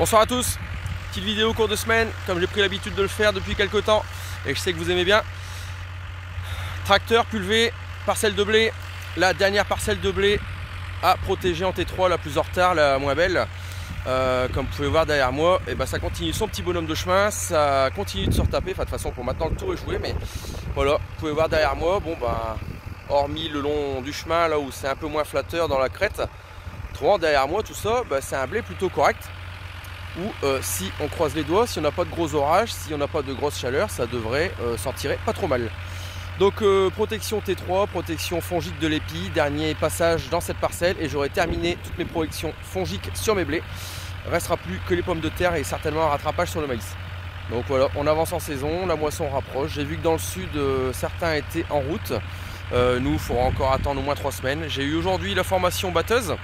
Bonsoir à tous, petite vidéo cours de semaine, comme j'ai pris l'habitude de le faire depuis quelques temps et je sais que vous aimez bien. Tracteur, pulvé, parcelle de blé, la dernière parcelle de blé à protéger en T3, la plus en retard, la moins belle. Comme vous pouvez voir derrière moi, et ben ça continue son petit bonhomme de chemin, ça continue de se retaper. Enfin, de toute façon, pour maintenant le tour est joué, mais voilà, vous pouvez voir derrière moi, bon ben, hormis le long du chemin là où c'est un peu moins flatteur dans la crête, autrement derrière moi tout ça, ben, c'est un blé plutôt correct. Ou si on croise les doigts, si on n'a pas de gros orages, si on n'a pas de grosse chaleur, ça devrait s'en tirer pas trop mal. Donc protection T3, protection fongique de l'épi, dernier passage dans cette parcelle et j'aurai terminé toutes mes protections fongiques sur mes blés. Restera plus que les pommes de terre et certainement un rattrapage sur le maïs. Donc voilà, on avance en saison, la moisson rapproche. J'ai vu que dans le sud, certains étaient en route. Nous, il faudra encore attendre au moins 3 semaines. J'ai eu aujourd'hui la formation batteuse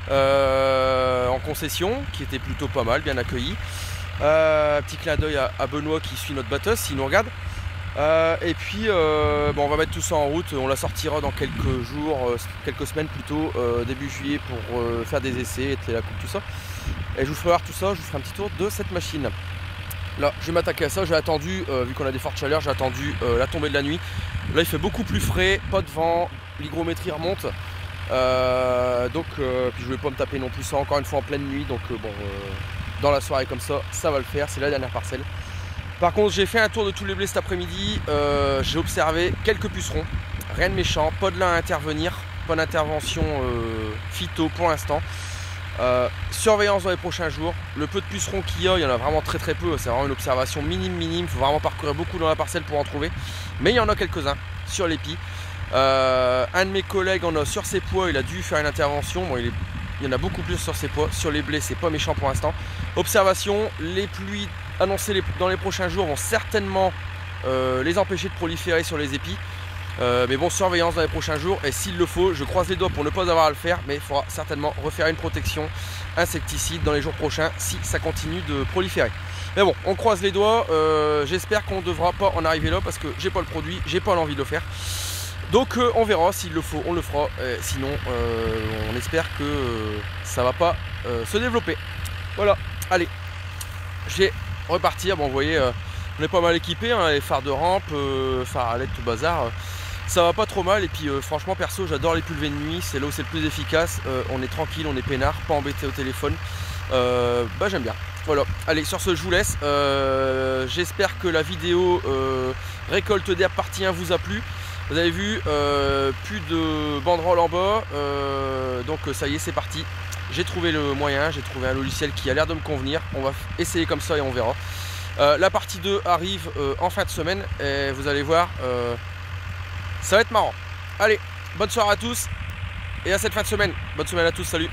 en concession, qui était plutôt pas mal, bien accueilli. Petit clin d'œil à Benoît qui suit notre batteuse, s'il nous regarde. Et puis bon, on va mettre tout ça en route, on la sortira dans quelques jours, quelques semaines plutôt, début juillet pour faire des essais, la coupe, tout ça. Et je vous ferai voir tout ça, je vous ferai un petit tour de cette machine. Là, je vais m'attaquer à ça, j'ai attendu, vu qu'on a des fortes chaleurs, j'ai attendu la tombée de la nuit. Là, il fait beaucoup plus frais, pas de vent, l'hygrométrie remonte. Puis je vais pas me taper non plus ça encore une fois en pleine nuit, donc bon, dans la soirée comme ça va le faire, c'est la dernière parcelle. Par contre, j'ai fait un tour de tous les blés cet après-midi, j'ai observé quelques pucerons, rien de méchant, pas de lin à intervenir, pas d'intervention phyto pour l'instant. Surveillance dans les prochains jours, le peu de pucerons qu'il y a, il y en a vraiment très peu, c'est vraiment une observation minime, il faut vraiment parcourir beaucoup dans la parcelle pour en trouver, mais il y en a quelques-uns sur l'épi. Un de mes collègues en a sur ses pois, il a dû faire une intervention, bon, il y en a beaucoup plus sur ses pois, sur les blés c'est pas méchant pour l'instant. Observation, les pluies annoncées dans les prochains jours vont certainement les empêcher de proliférer sur les épis. Mais bon, surveillance dans les prochains jours et s'il le faut, je croise les doigts pour ne pas avoir à le faire, mais il faudra certainement refaire une protection insecticide dans les jours prochains si ça continue de proliférer. Mais bon, on croise les doigts, j'espère qu'on ne devra pas en arriver là parce que j'ai pas le produit, j'ai pas l'envie de le faire. Donc on verra, s'il le faut, on le fera. Sinon, on espère que ça va pas se développer. Voilà, allez, je vais repartir. Bon, vous voyez, on est pas mal équipé, hein, les phares de rampe, phares à LED, tout bazar. Ça va pas trop mal. Et puis franchement, perso, j'adore les pulvés de nuit. C'est là où c'est le plus efficace. On est tranquille, on est peinard, pas embêté au téléphone. Bah j'aime bien. Voilà, allez, sur ce, je vous laisse. J'espère que la vidéo récolte d'herbe partie 1 vous a plu. Vous avez vu, plus de banderole en bas, donc ça y est, c'est parti. J'ai trouvé le moyen, j'ai trouvé un logiciel qui a l'air de me convenir. On va essayer comme ça et on verra. La partie 2 arrive en fin de semaine et vous allez voir, ça va être marrant. Allez, bonne soirée à tous et à cette fin de semaine. Bonne semaine à tous, salut.